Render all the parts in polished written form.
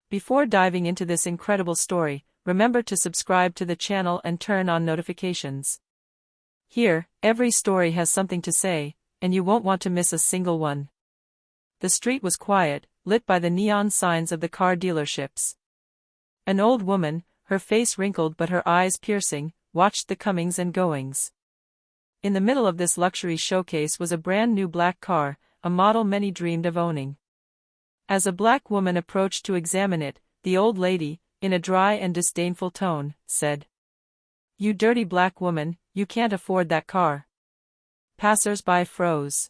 Before diving into this incredible story, remember to subscribe to the channel and turn on notifications. Here, every story has something to say, and you won't want to miss a single one. The street was quiet, lit by the neon signs of the car dealerships. An old woman, her face wrinkled but her eyes piercing, watched the comings and goings. In the middle of this luxury showcase was a brand new black car, a model many dreamed of owning. As a black woman approached to examine it, the old lady, in a dry and disdainful tone, said, "You dirty black woman, you can't afford that car." Passers-by froze.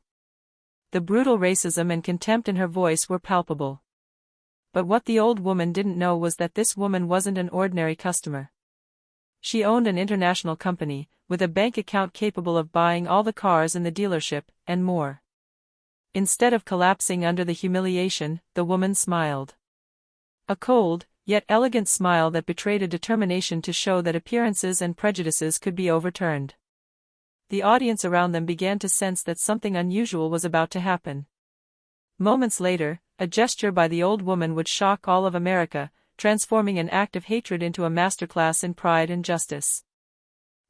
The brutal racism and contempt in her voice were palpable. But what the old woman didn't know was that this woman wasn't an ordinary customer. She owned an international company, with a bank account capable of buying all the cars in the dealership, and more. Instead of collapsing under the humiliation, the woman smiled. A cold, yet elegant smile that betrayed a determination to show that appearances and prejudices could be overturned. The audience around them began to sense that something unusual was about to happen. Moments later, a gesture by the old woman would shock all of America, transforming an act of hatred into a masterclass in pride and justice.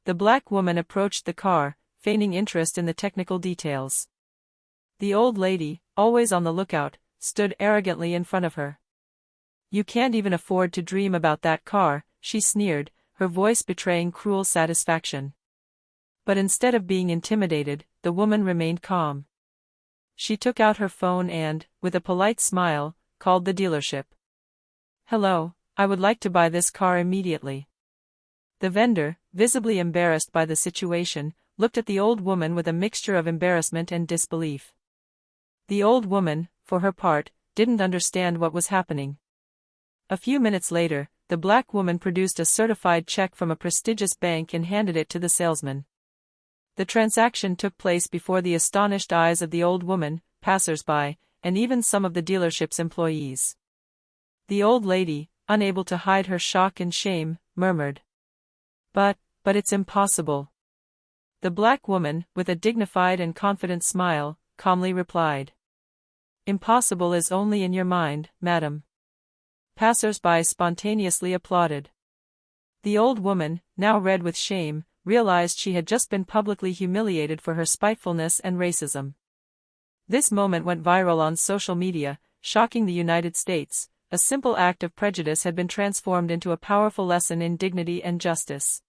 The black woman approached the car, feigning interest in the technical details. The old lady, always on the lookout, stood arrogantly in front of her. "You can't even afford to dream about that car," she sneered, her voice betraying cruel satisfaction. But instead of being intimidated, the woman remained calm. She took out her phone and, with a polite smile, called the dealership. "Hello, I would like to buy this car immediately." The vendor, visibly embarrassed by the situation, looked at the old woman with a mixture of embarrassment and disbelief. The old woman, for her part, didn't understand what was happening. A few minutes later, the black woman produced a certified check from a prestigious bank and handed it to the salesman. The transaction took place before the astonished eyes of the old woman, passers-by, and even some of the dealership's employees. The old lady, unable to hide her shock and shame, murmured, But it's impossible." The black woman, with a dignified and confident smile, calmly replied, "Impossible is only in your mind, madam." Passers-by spontaneously applauded. The old woman, now red with shame, realized she had just been publicly humiliated for her spitefulness and racism. This moment went viral on social media, shocking the United States. A simple act of prejudice had been transformed into a powerful lesson in dignity and justice.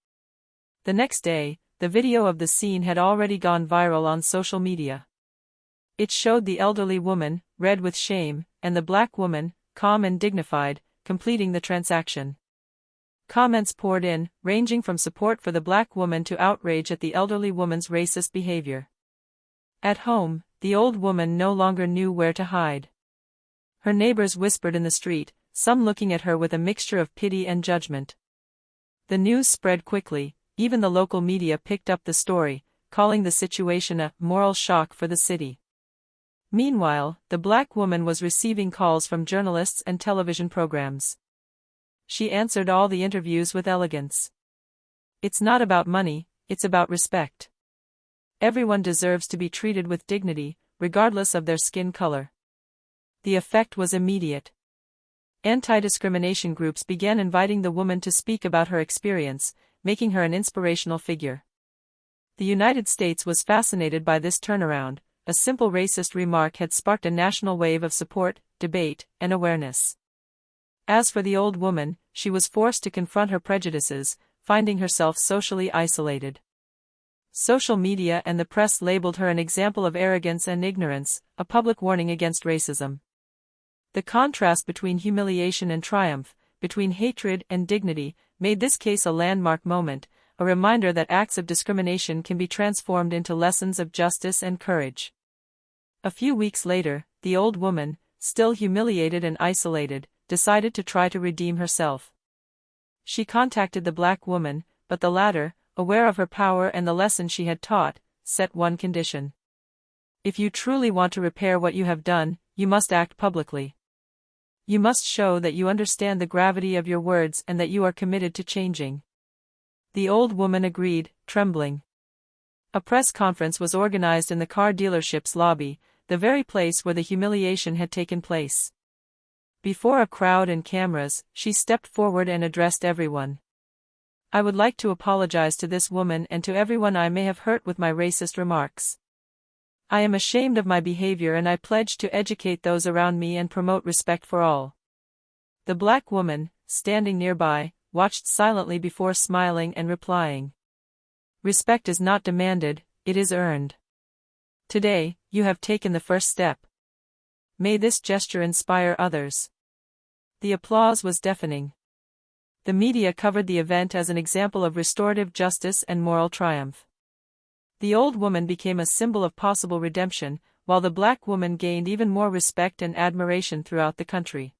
The next day, the video of the scene had already gone viral on social media. It showed the elderly woman, red with shame, and the black woman, calm and dignified, completing the transaction. Comments poured in, ranging from support for the black woman to outrage at the elderly woman's racist behavior. At home, the old woman no longer knew where to hide. Her neighbors whispered in the street, some looking at her with a mixture of pity and judgment. The news spread quickly, even the local media picked up the story, calling the situation a moral shock for the city. Meanwhile, the black woman was receiving calls from journalists and television programs. She answered all the interviews with elegance. "It's not about money, it's about respect. Everyone deserves to be treated with dignity, regardless of their skin color." The effect was immediate. Anti-discrimination groups began inviting the woman to speak about her experience, making her an inspirational figure. The United States was fascinated by this turnaround. A simple racist remark had sparked a national wave of support, debate, and awareness. As for the old woman, she was forced to confront her prejudices, finding herself socially isolated. Social media and the press labeled her an example of arrogance and ignorance, a public warning against racism. The contrast between humiliation and triumph, between hatred and dignity, made this case a landmark moment, a reminder that acts of discrimination can be transformed into lessons of justice and courage. A few weeks later, the old woman, still humiliated and isolated, decided to try to redeem herself. She contacted the black woman, but the latter, aware of her power and the lesson she had taught, set one condition. "If you truly want to repair what you have done, you must act publicly. You must show that you understand the gravity of your words and that you are committed to changing." The old woman agreed, trembling. A press conference was organized in the car dealership's lobby, the very place where the humiliation had taken place. Before a crowd and cameras, she stepped forward and addressed everyone. "I would like to apologize to this woman and to everyone I may have hurt with my racist remarks. I am ashamed of my behavior and I pledge to educate those around me and promote respect for all." The black woman, standing nearby, watched silently before smiling and replying, "Respect is not demanded, it is earned. Today, you have taken the first step. May this gesture inspire others." The applause was deafening. The media covered the event as an example of restorative justice and moral triumph. The old woman became a symbol of possible redemption, while the black woman gained even more respect and admiration throughout the country.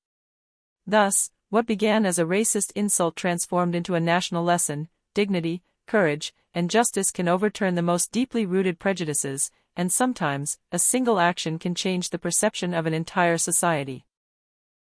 Thus, what began as a racist insult transformed into a national lesson: dignity, courage, and justice can overturn the most deeply rooted prejudices, and sometimes, a single action can change the perception of an entire society.